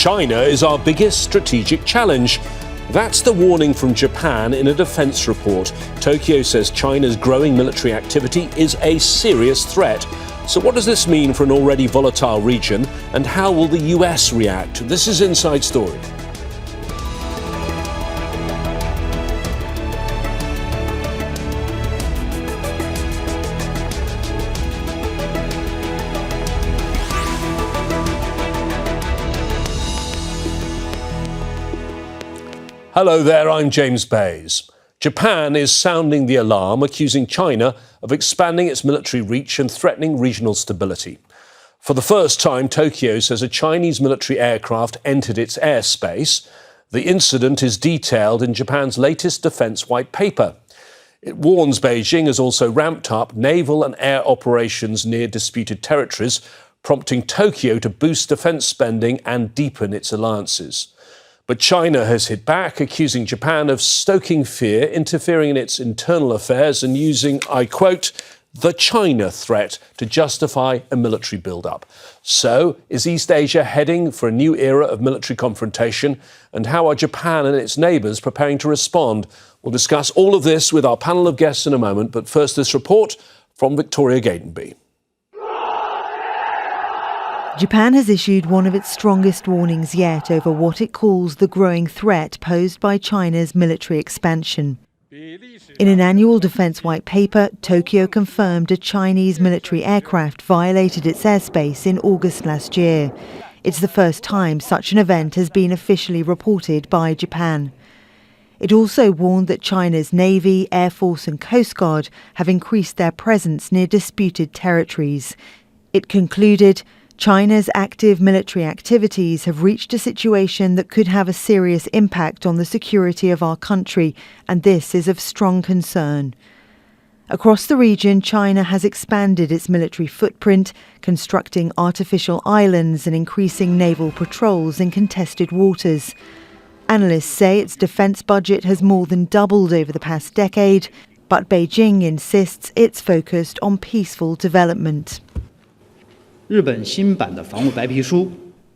China is our biggest strategic challenge. That's the warning from Japan in a defense report. Tokyo says China's growing military activity is a serious threat. So what does this mean for an already volatile region, and how will the US react? This is Inside Story. Hello there, I'm James Bays. Japan is sounding the alarm, accusing China of expanding its military reach and threatening regional stability. For the first time, Tokyo says a Chinese military aircraft entered its airspace. The incident is detailed in Japan's latest defense white paper. It warns Beijing has also ramped up naval and air operations near disputed territories, prompting Tokyo to boost defense spending and deepen its alliances. But China has hit back, accusing Japan of stoking fear, interfering in its internal affairs and using, I quote, the China threat to justify a military build-up. So, is East Asia heading for a new era of military confrontation? And how are Japan and its neighbours preparing to respond? We'll discuss all of this with our panel of guests in a moment, but first this report from Victoria Gatenby. Japan has issued one of its strongest warnings yet over what it calls the growing threat posed by China's military expansion. In an annual defense white paper, Tokyo confirmed a Chinese military aircraft violated its airspace in August last year. It's the first time such an event has been officially reported by Japan. It also warned that China's Navy, Air Force and Coast Guard have increased their presence near disputed territories. It concluded, China's active military activities have reached a situation that could have a serious impact on the security of our country, and this is of strong concern. Across the region, China has expanded its military footprint, constructing artificial islands and increasing naval patrols in contested waters. Analysts say its defense budget has more than doubled over the past decade, but Beijing insists it's focused on peaceful development. The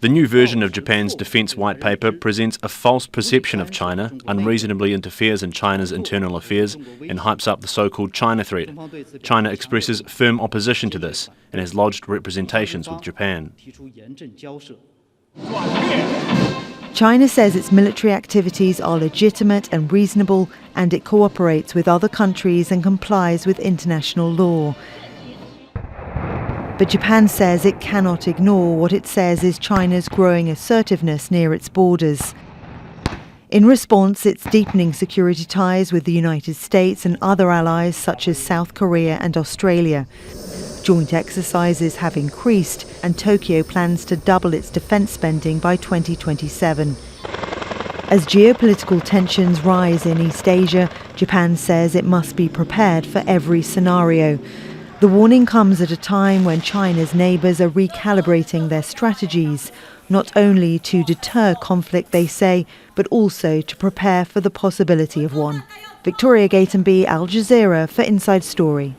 new version of Japan's defense white paper presents a false perception of China, unreasonably interferes in China's internal affairs, and hypes up the so-called China threat. China expresses firm opposition to this and has lodged representations with Japan. China says its military activities are legitimate and reasonable, and it cooperates with other countries and complies with international law. But Japan says it cannot ignore what it says is China's growing assertiveness near its borders. In response, it's deepening security ties with the United States and other allies such as South Korea and Australia. Joint exercises have increased, and Tokyo plans to double its defense spending by 2027. As geopolitical tensions rise in East Asia, Japan says it must be prepared for every scenario. The warning comes at a time when China's neighbours are recalibrating their strategies, not only to deter conflict, they say, but also to prepare for the possibility of one. Victoria Gatenby, Al Jazeera for Inside Story.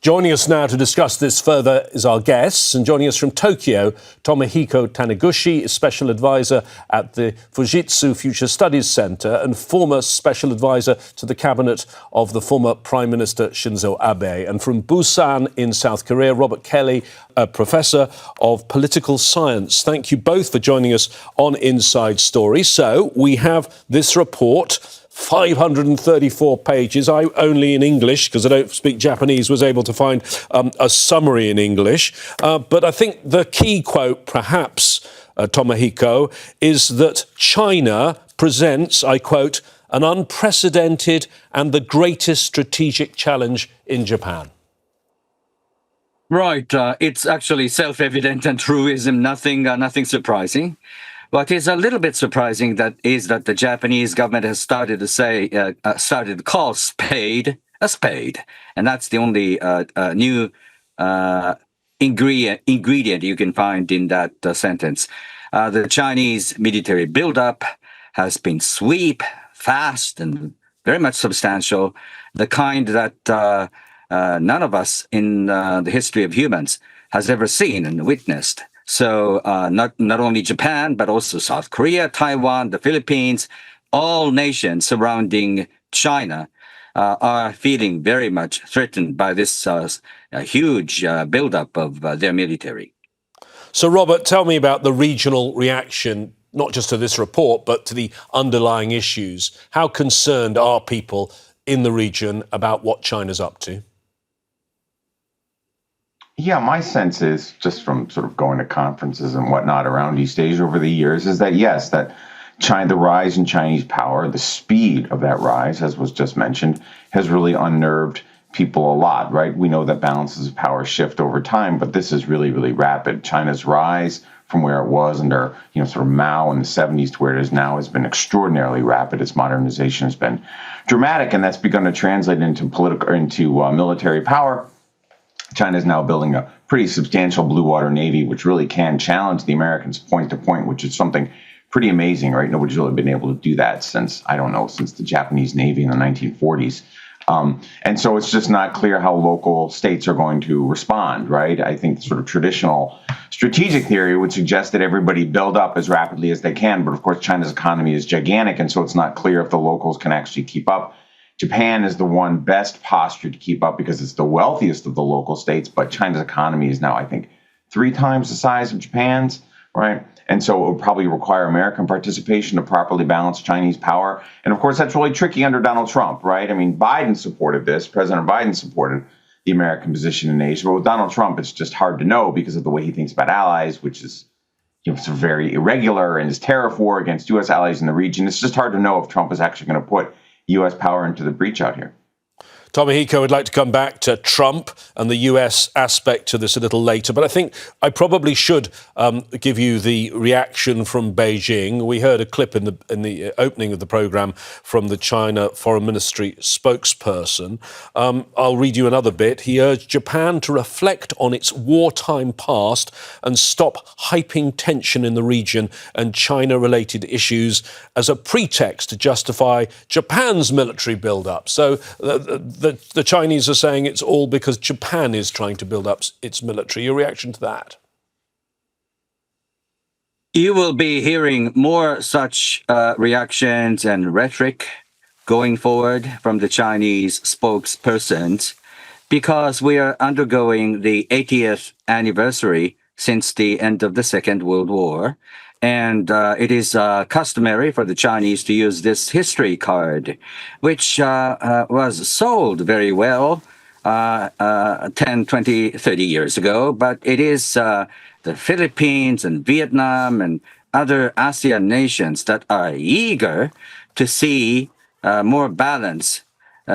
Joining us now to discuss this further is our guests, and joining us from Tokyo, Tomohiko Tanigushi is Special Advisor at the Fujitsu Future Studies Centre and former Special Advisor to the Cabinet of the former Prime Minister Shinzo Abe. And from Busan in South Korea, Robert Kelly, a Professor of Political Science. Thank you both for joining us on Inside Story. So we have this report, 534 pages. I only in English, because I don't speak Japanese, was able to find a summary in English. But I think the key quote, perhaps, Tomohiko, is that China presents, I quote, an unprecedented and the greatest strategic challenge in Japan. Right. It's actually self-evident and truism, nothing surprising. What is a little bit surprising that the Japanese government has started to call spade a spade, and that's the only new ingredient you can find in that sentence. The Chinese military buildup has been fast, and very much substantial, the kind that none of us in the history of humans has ever seen and witnessed. So not only Japan, but also South Korea, Taiwan, the Philippines, all nations surrounding China are feeling very much threatened by this huge buildup of their military. So, Robert, tell me about the regional reaction, not just to this report, but to the underlying issues. How concerned are people in the region about what China's up to? Yeah, my sense is, just from sort of going to conferences and whatnot around East Asia over the years, is that yes, that China, the rise in Chinese power, the speed of that rise, as was just mentioned, has really unnerved people a lot, right? We know that balances of power shift over time, but this is really, really rapid. China's rise from where it was under, sort of Mao in the 70s to where it is now has been extraordinarily rapid. Its modernization has been dramatic, and that's begun to translate into military power. China is now building a pretty substantial blue water navy, which really can challenge the Americans point to point, which is something pretty amazing, right? Nobody's really been able to do that since the Japanese Navy in the 1940s. And so it's just not clear how local states are going to respond, right? I think sort of traditional strategic theory would suggest that everybody build up as rapidly as they can. But of course, China's economy is gigantic, and so it's not clear if the locals can actually keep up. Japan is the one best postured to keep up because it's the wealthiest of the local states, but China's economy is now, I think, 3 times the size of Japan's, right? And so it would probably require American participation to properly balance Chinese power. And of course, that's really tricky under Donald Trump, right? I mean, Biden supported this. President Biden supported the American position in Asia. But with Donald Trump, it's just hard to know because of the way he thinks about allies, which is sort of very irregular, and his tariff war against U.S. allies in the region. It's just hard to know if Trump is actually going to put U.S. power into the breach out here. Tomohiko, would like to come back to Trump and the US aspect to this a little later, but I think I probably should give you the reaction from Beijing. We heard a clip in the opening of the programme from the China Foreign Ministry spokesperson. I'll read you another bit. He urged Japan to reflect on its wartime past and stop hyping tension in the region and China-related issues as a pretext to justify Japan's military build-up. So the Chinese are saying it's all because Japan is trying to build up its military. Your reaction to that? You will be hearing more such reactions and rhetoric going forward from the Chinese spokespersons because we are undergoing the 80th anniversary since the end of the Second World War. And it is customary for the Chinese to use this history card, which was sold very well 10, 20, 30 years ago. But it is the Philippines and Vietnam and other ASEAN nations that are eager to see more balance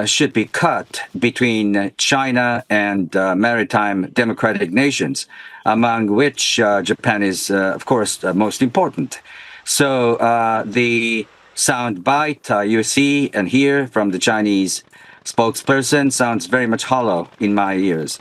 should be cut between China and maritime democratic nations, among which Japan is, of course, most important. So the sound bite you see and hear from the Chinese spokesperson sounds very much hollow in my ears.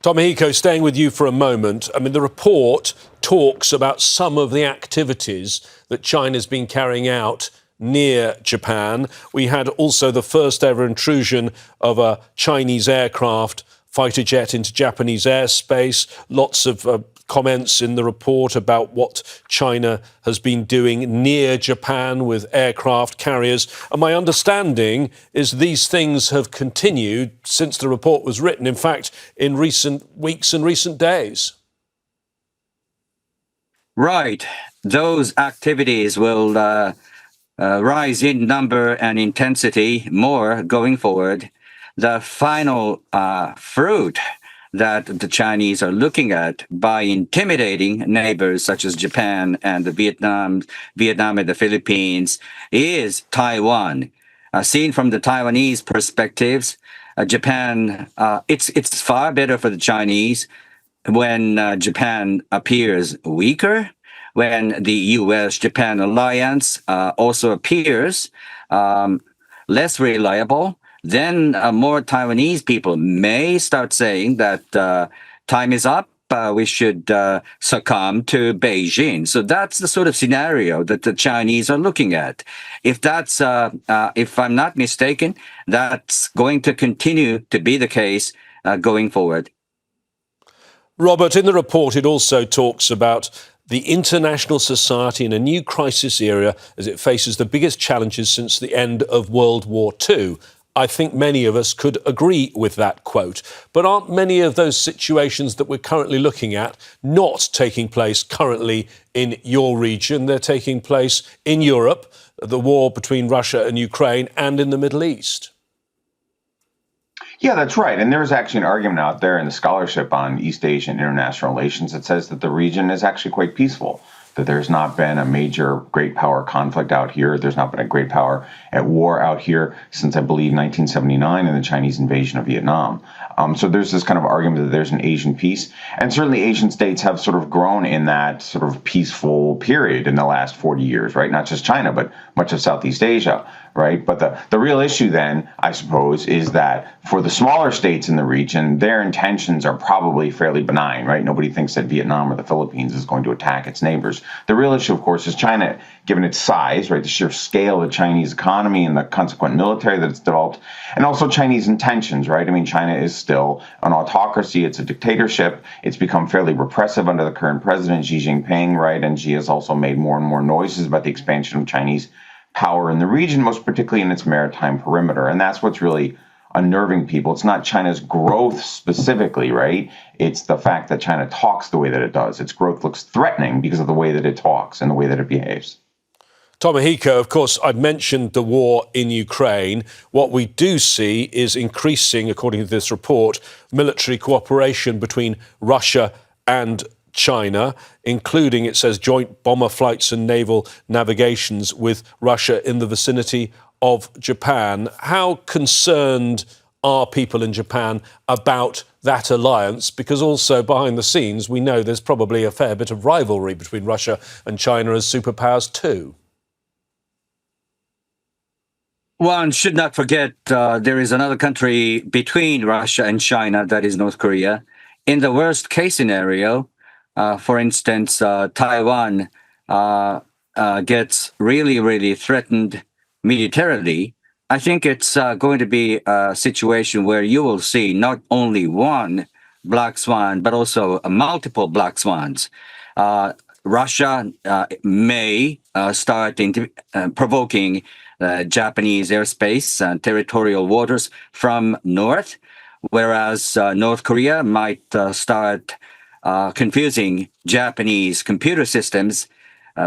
Tomohiko, staying with you for a moment. I mean, the report talks about some of the activities that China's been carrying out near Japan. We had also the first ever intrusion of a Chinese aircraft fighter jet into Japanese airspace. Lots of comments in the report about what China has been doing near Japan with aircraft carriers. And my understanding is these things have continued since the report was written, in fact, in recent weeks and recent days. Right. Those activities will rise in number and intensity more going forward. The final fruit that the Chinese are looking at by intimidating neighbors such as Japan and Vietnam and the Philippines is Taiwan. Seen from the Taiwanese perspectives, Japan, it's far better for the Chinese when Japan appears weaker, when the U.S.-Japan alliance also appears less reliable. Then more Taiwanese people may start saying that time is up we should succumb to Beijing. So that's the sort of scenario that the Chinese are looking at. If that's, if I'm not mistaken, that's going to continue to be the case going forward. Robert, in the report, it also talks about the international society in a new crisis era as it faces the biggest challenges since the end of World War II. I think many of us could agree with that quote. But aren't many of those situations that we're currently looking at not taking place currently in your region? They're taking place in Europe, the war between Russia and Ukraine, and in the Middle East. Yeah, that's right. And there's actually an argument out there in the scholarship on East Asian international relations that says that the region is actually quite peaceful, that there's not been a major great power conflict out here. There's not been a great power at war out here since, I believe, 1979 and the Chinese invasion of Vietnam. So there's this kind of argument that there's an Asian peace. And certainly Asian states have sort of grown in that sort of peaceful period in the last 40 years, right? Not just China, but much of Southeast Asia, right? But the real issue then, I suppose, is that for the smaller states in the region, their intentions are probably fairly benign, right? Nobody thinks that Vietnam or the Philippines is going to attack its neighbors. The real issue, of course, is China, given its size, right? The sheer scale of the Chinese economy and the consequent military that it's developed, and also Chinese intentions, right? I mean, China is still an autocracy. It's a dictatorship. It's become fairly repressive under the current president, Xi Jinping, right? And Xi has also made more and more noises about the expansion of Chinese power in the region, most particularly in its maritime perimeter. And that's what's really unnerving people. It's not China's growth specifically, right? It's the fact that China talks the way that it does. Its growth looks threatening because of the way that it talks and the way that it behaves. Tomohiko, of course, I've mentioned the war in Ukraine. What we do see is increasing, according to this report, military cooperation between Russia and China, including, it says, joint bomber flights and naval navigations with Russia in the vicinity of Japan. How concerned are people in Japan about that alliance? Because also behind the scenes, we know there's probably a fair bit of rivalry between Russia and China as superpowers too. One should not forget there is another country between Russia and China, that is North Korea. In the worst case scenario, for instance, Taiwan gets really, really threatened militarily. I think it's going to be a situation where you will see not only one black swan, but also multiple black swans. Russia may start provoking Japanese airspace and territorial waters from north, whereas North Korea might start confusing Japanese computer systems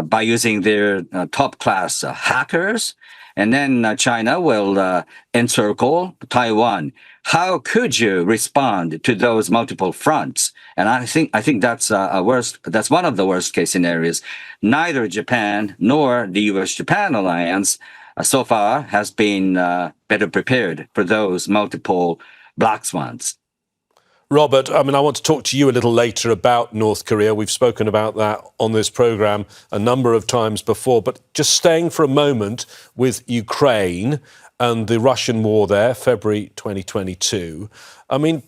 by using their top-class hackers, and then China will encircle Taiwan. How could you respond to those multiple fronts? And I think that's that's one of the worst-case scenarios. Neither Japan nor the U.S.-Japan alliance so far has been better prepared for those multiple black swans. Robert, I want to talk to you a little later about North Korea. We've spoken about that on this programme a number of times before. But just staying for a moment with Ukraine and the Russian war there, February 2022.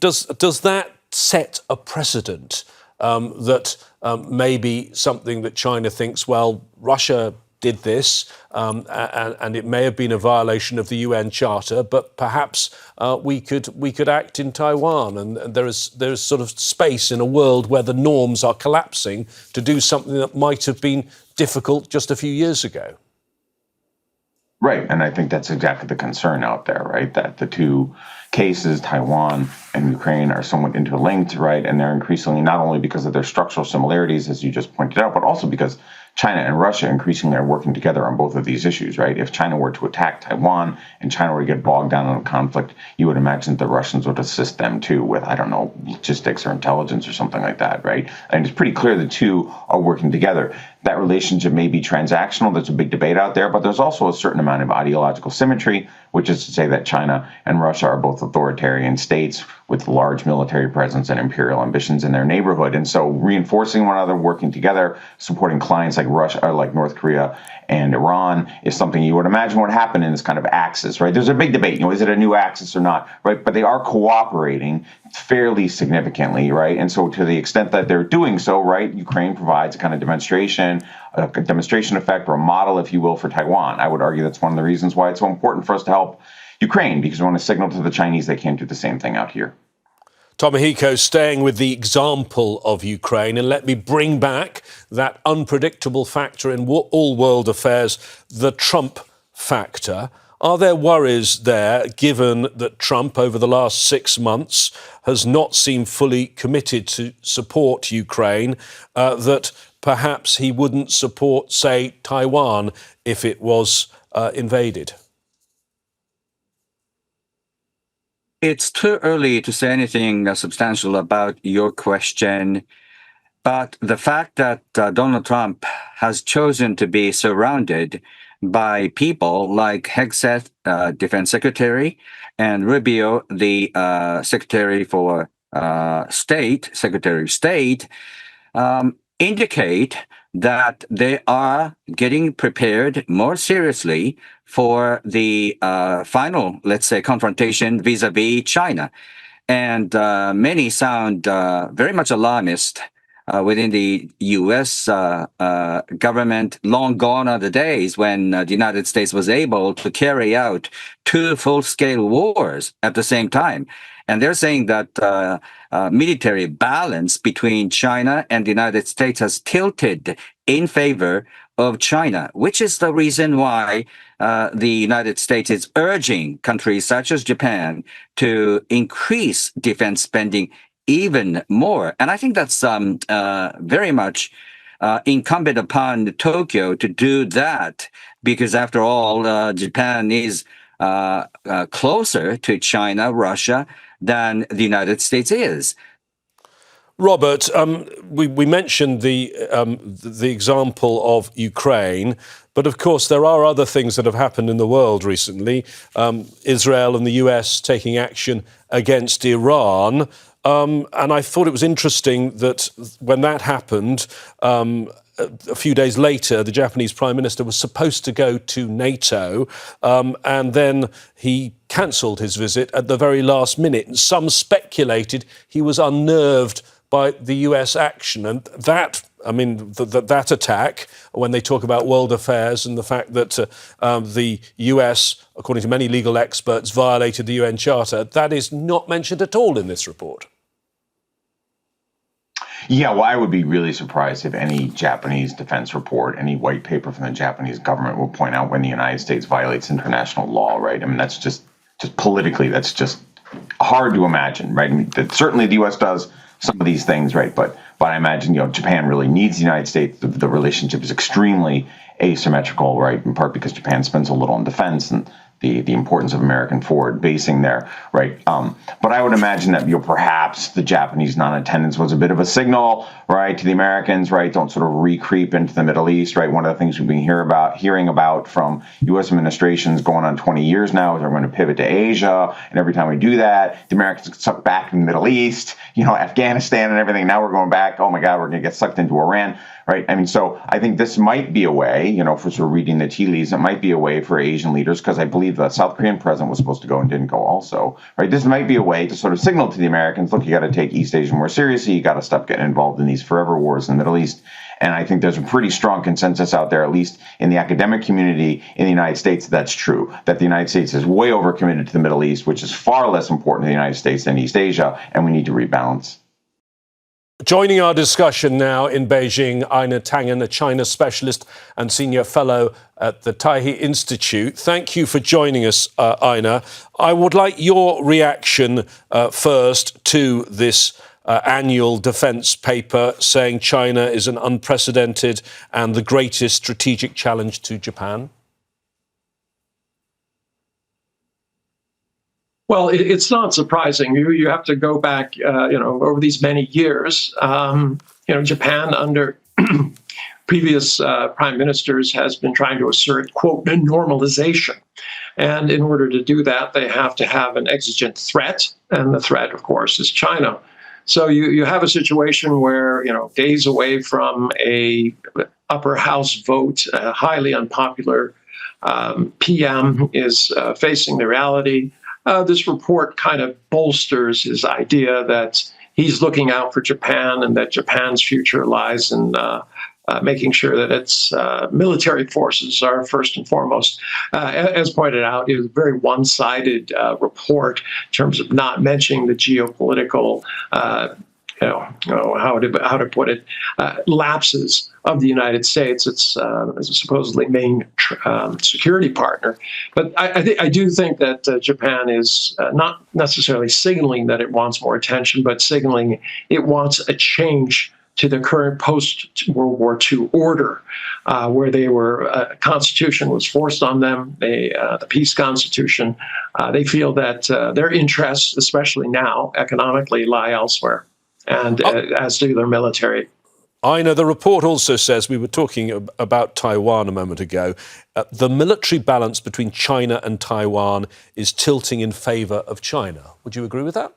Does that set a precedent that maybe something that China thinks, well, Russia did this, and it may have been a violation of the UN Charter, but perhaps we could act in Taiwan, and there is sort of space in a world where the norms are collapsing to do something that might have been difficult just a few years ago. Right, and I think that's exactly the concern out there, right? That the two cases, Taiwan and Ukraine, are somewhat interlinked, right? And they're increasingly, not only because of their structural similarities, as you just pointed out, but also because China and Russia increasingly are working together on both of these issues, right? If China were to attack Taiwan and China were to get bogged down in a conflict, you would imagine that the Russians would assist them too with, I don't know, logistics or intelligence or something like that, right? And it's pretty clear the two are working together. That relationship may be transactional. There's a big debate out there, but there's also a certain amount of ideological symmetry, which is to say that China and Russia are both authoritarian states with large military presence and imperial ambitions in their neighborhood. And so reinforcing one another, working together, supporting clients like Russia, or like North Korea and Iran is something you would imagine would happen in this kind of axis, right? There's a big debate, is it a new axis or not, right? But they are cooperating fairly significantly, right? And so to the extent that they're doing so, right, Ukraine provides a kind of demonstration effect or a model, if you will, for Taiwan. I would argue that's one of the reasons why it's so important for us to help Ukraine, because we want to signal to the Chinese they can't do the same thing out here. Tomohiko, staying with the example of Ukraine, and let me bring back that unpredictable factor in all world affairs, the Trump factor. Are there worries there, given that Trump, over the last 6 months, has not seemed fully committed to support Ukraine, that perhaps he wouldn't support, say, Taiwan if it was invaded? It's too early to say anything substantial about your question, but the fact that Donald Trump has chosen to be surrounded by people like Hegseth, Defense Secretary, and Rubio, the Secretary of State, indicate that they are getting prepared more seriously for the final, let's say, confrontation vis-a-vis China. And many sound very much alarmist within the U.S. Government. Long gone are the days when the United States was able to carry out 2 full-scale wars at the same time. And they're saying that military balance between China and the United States has tilted in favor of China, which is the reason why the United States is urging countries such as Japan to increase defense spending even more. And I think that's very much incumbent upon Tokyo to do that, because after all, Japan is closer to China, Russia, than the United States is. Robert, we mentioned the example of Ukraine, but of course there are other things that have happened in the world recently. Israel and the US taking action against Iran. And I thought it was interesting that when that happened, a few days later, the Japanese Prime Minister was supposed to go to NATO, and then he cancelled his visit at the very last minute. And some speculated he was unnerved by the US action. And that, that attack, when they talk about world affairs and the fact that the US, according to many legal experts, violated the UN Charter, that is not mentioned at all in this report. Yeah, well, I would be really surprised if any Japanese defense report, any white paper from the Japanese government will point out when the United States violates international law, right? I mean, that's just politically, that's just hard to imagine, right? I mean, certainly the U.S. does some of these things, right? But I imagine, Japan really needs the United States. The relationship is extremely asymmetrical, right? In part because Japan spends a little on defense and the importance of American forward basing there, right? But I would imagine that perhaps the Japanese non-attendance was a bit of a signal, right, to the Americans, right? Don't sort of re-creep into the Middle East, right? One of the things we've been hearing about from U.S. administrations going on 20 years now is they're going to pivot to Asia, and every time we do that, the Americans get sucked back in the Middle East, Afghanistan and everything. Now we're going back. Oh my God, we're going to get sucked into Iran. Right. I mean, so I think this might be a way, for sort of reading the tea leaves, it might be a way for Asian leaders, because I believe the South Korean president was supposed to go and didn't go also. Right. This might be a way to sort of signal to the Americans, look, you got to take East Asia more seriously. You got to stop getting involved in these forever wars in the Middle East. And I think there's a pretty strong consensus out there, at least in the academic community in the United States, that's true, that the United States is way overcommitted to the Middle East, which is far less important to the United States than East Asia. And we need to rebalance. Joining our discussion now in Beijing, Einar Tangen, a China specialist and senior fellow at the TAIHE Institute. Thank you for joining us, Einar. I would like your reaction first to this annual defence paper saying China is an unprecedented and the greatest strategic challenge to Japan. Well, it's not surprising. You have to go back, over these many years. Japan under previous prime ministers has been trying to assert, quote, normalization. And in order to do that, they have to have an exigent threat. And the threat, of course, is China. So you have a situation where, days away from a upper house vote, a highly unpopular PM is facing the reality. This report kind of bolsters his idea that he's looking out for Japan and that Japan's future lies in making sure that its military forces are first and foremost. As pointed out, it was a very one-sided report in terms of not mentioning the geopolitical, how to put it, lapses of the United States. It's as a supposedly main security partner. But I do think that Japan is not necessarily signaling that it wants more attention, but signaling it wants a change to the current post-World War II order, where they were constitution was forced on them, the peace constitution. They feel that their interests, especially now, economically, lie elsewhere, and as do their military. Einar, the report also says, we were talking about Taiwan a moment ago, the military balance between China and Taiwan is tilting in favour of China. Would you agree with that?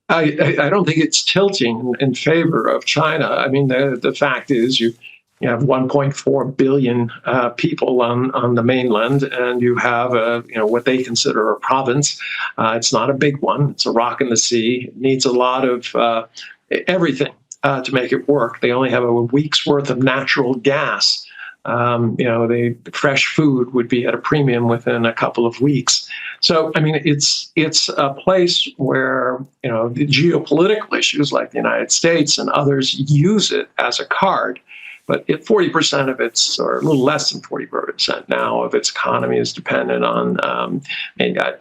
I don't think it's tilting in favor of China. I mean, the fact is you have 1.4 billion people on the mainland, and you have what they consider a province. It's not a big one. It's a rock in the sea. It needs a lot of everything to make it work. They only have a week's worth of natural gas. The fresh food would be at a premium within a couple of weeks. So, I mean, it's a place where, the geopolitical issues like the United States and others use it as a card. But 40% of its, or a little less than 40% now of its economy is dependent on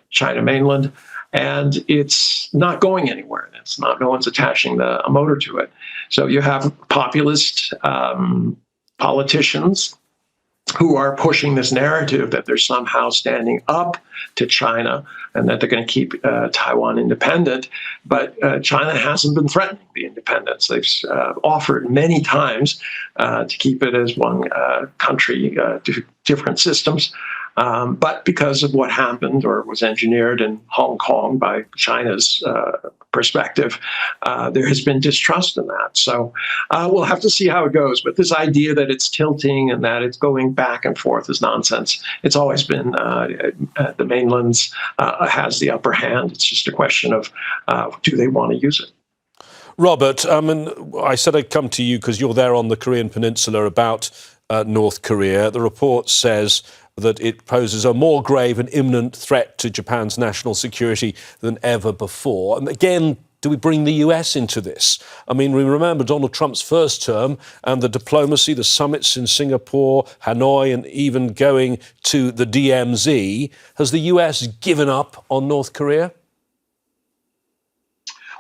China mainland. And it's not going anywhere. No one's attaching a motor to it. So you have populist politicians who are pushing this narrative that they're somehow standing up to China and that they're going to keep Taiwan independent. But China hasn't been threatening the independence. They've offered many times to keep it as one country, different systems. But because of what happened or was engineered in Hong Kong by China's perspective, there has been distrust in that. So we'll have to see how it goes. But this idea that it's tilting and that it's going back and forth is nonsense. It's always been the mainland's has the upper hand. It's just a question of do they want to use it? Robert, I said I'd come to you because you're there on the Korean Peninsula about North Korea. The report says that it poses a more grave and imminent threat to Japan's national security than ever before. And again, do we bring the US into this? I mean, we remember Donald Trump's first term and the diplomacy, the summits in Singapore, Hanoi, and even going to the DMZ. Has the US given up on North Korea?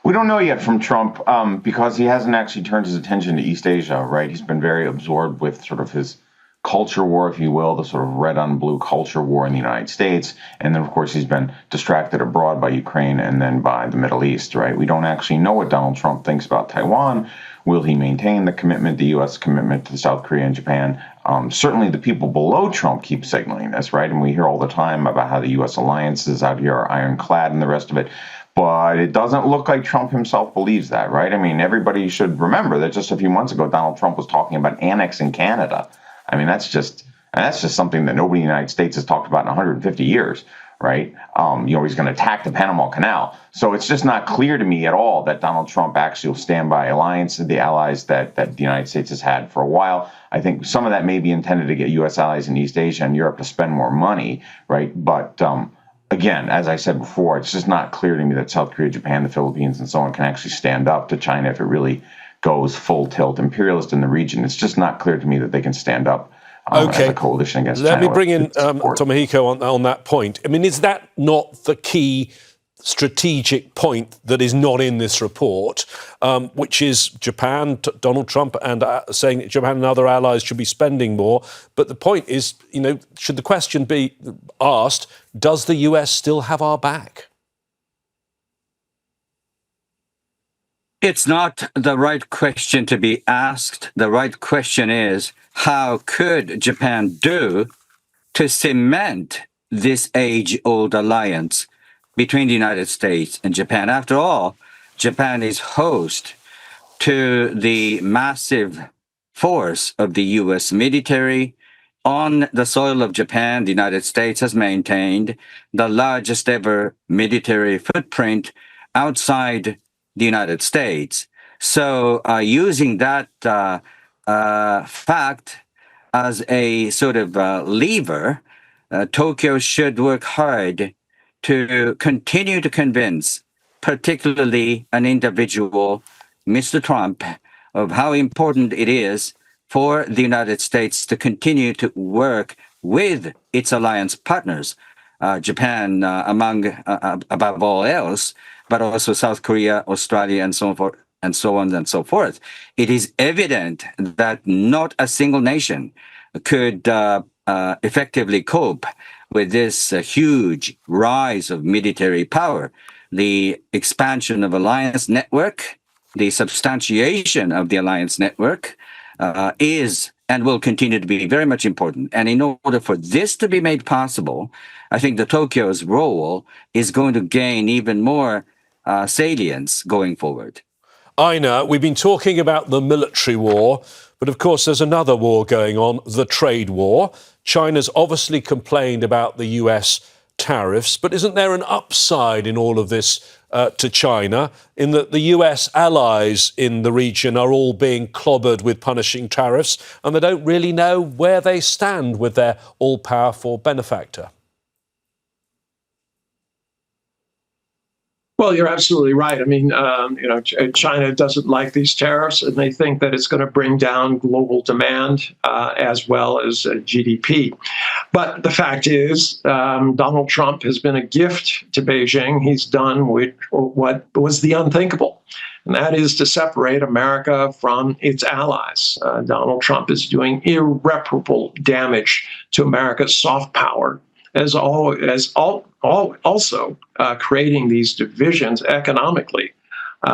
We don't know yet from Trump because he hasn't actually turned his attention to East Asia, right? He's been very absorbed with sort of his culture war, if you will, the sort of red on blue culture war in the United States. And then, of course, he's been distracted abroad by Ukraine and then by the Middle East, right? We don't actually know what Donald Trump thinks about Taiwan. Will he maintain the commitment, the U.S. commitment to South Korea and Japan? Certainly the people below Trump keep signaling this, right? And we hear all the time about how the U.S. alliances out here are ironclad and the rest of it. But it doesn't look like Trump himself believes that, right? I mean, everybody should remember that just a few months ago, Donald Trump was talking about annexing Canada. I mean, that's just something that nobody in the United States has talked about in 150 years, right? He's going to attack the Panama Canal. So it's just not clear to me at all that Donald Trump actually will stand by the allies that the United States has had for a while. I think some of that may be intended to get U.S. allies in East Asia and Europe to spend more money, right? But again, as I said before, it's just not clear to me that South Korea, Japan, the Philippines, and so on can actually stand up to China if it really goes full tilt imperialist in the region. It's just not clear to me that they can stand up as a coalition against China. Let me bring in Tomohiko on that point. I mean, is that not the key strategic point that is not in this report, which is Japan, Donald Trump, and saying that Japan and other allies should be spending more. But the point is, should the question be asked, does the US still have our back? It's not the right question to be asked. The right question is, how could Japan do to cement this age-old alliance between the United States and Japan? After all, Japan is host to the massive force of the U.S. military. On the soil of Japan, the United States has maintained the largest ever military footprint outside the United States. So using that fact as a sort of lever, Tokyo should work hard to continue to convince, particularly an individual, Mr. Trump, of how important it is for the United States to continue to work with its alliance partners, Japan above all else, but also South Korea, Australia, and so forth, and so on and so forth. It is evident that not a single nation could effectively cope with this huge rise of military power. The expansion of alliance network, the substantiation of the alliance network is and will continue to be very much important. And in order for this to be made possible, I think the Tokyo's role is going to gain even more salience going forward. Einar, we've been talking about the military war, but of course there's another war going on, the trade war. China's obviously complained about the US tariffs, but isn't there an upside in all of this to China, in that the US allies in the region are all being clobbered with punishing tariffs, and they don't really know where they stand with their all-powerful benefactor? Well, you're absolutely right. I mean, China doesn't like these tariffs, and they think that it's going to bring down global demand as well as GDP. But the fact is, Donald Trump has been a gift to Beijing. He's done what was the unthinkable, and that is to separate America from its allies. Donald Trump is doing irreparable damage to America's soft power, also creating these divisions economically.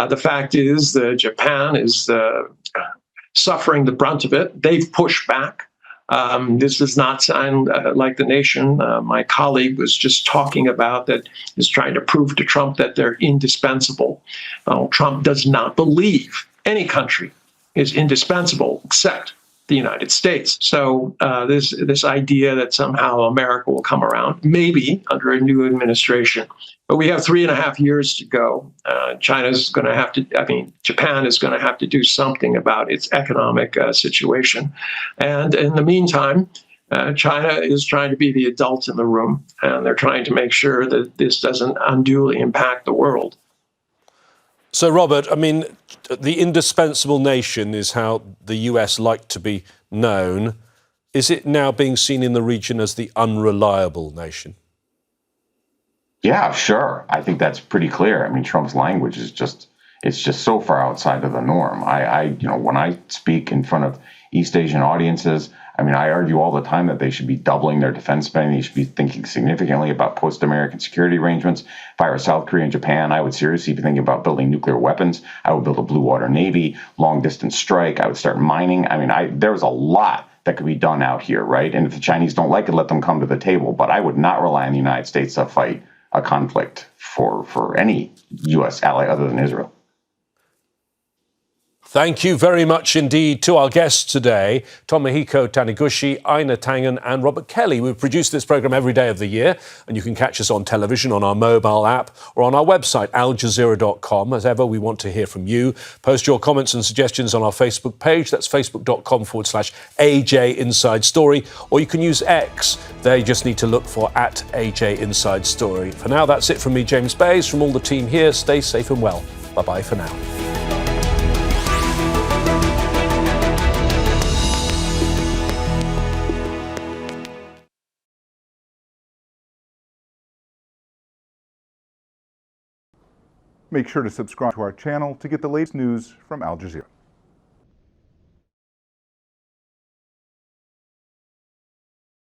The fact is that Japan is suffering the brunt of it. They've pushed back. This does not sound like the nation my colleague was just talking about, that is trying to prove to Trump that they're indispensable. Trump does not believe any country is indispensable except the United States. So this idea that somehow America will come around, maybe under a new administration, but we have 3.5 years to go. Japan is going to have to do something about its economic situation. And in the meantime, China is trying to be the adult in the room, and they're trying to make sure that this doesn't unduly impact the world. So, Robert, I mean, the indispensable nation is how the US like to be known. Is it now being seen in the region as the unreliable nation? Yeah, sure. I think that's pretty clear. I mean, Trump's language is just so far outside of the norm. When I speak in front of East Asian audiences, I mean, I argue all the time that they should be doubling their defense spending. They should be thinking significantly about post-American security arrangements. If I were South Korea and Japan, I would seriously be thinking about building nuclear weapons. I would build a blue water navy, long-distance strike. I would start mining. I mean, there's a lot that could be done out here, right? And if the Chinese don't like it, let them come to the table. But I would not rely on the United States to fight a conflict for any U.S. ally other than Israel. Thank you very much indeed to our guests today, Tomohiko Tanigushi, Einar Tangen and Robert Kelly. We've produced this programme every day of the year, and you can catch us on television, on our mobile app or on our website, aljazeera.com. As ever, we want to hear from you. Post your comments and suggestions on our Facebook page. That's facebook.com/AJ Inside Story. Or you can use X. There you just need to look for @AJ Inside Story. For now, that's it from me, James Bays. From all the team here, stay safe and well. Bye-bye for now. Make sure to subscribe to our channel to get the latest news from Al Jazeera.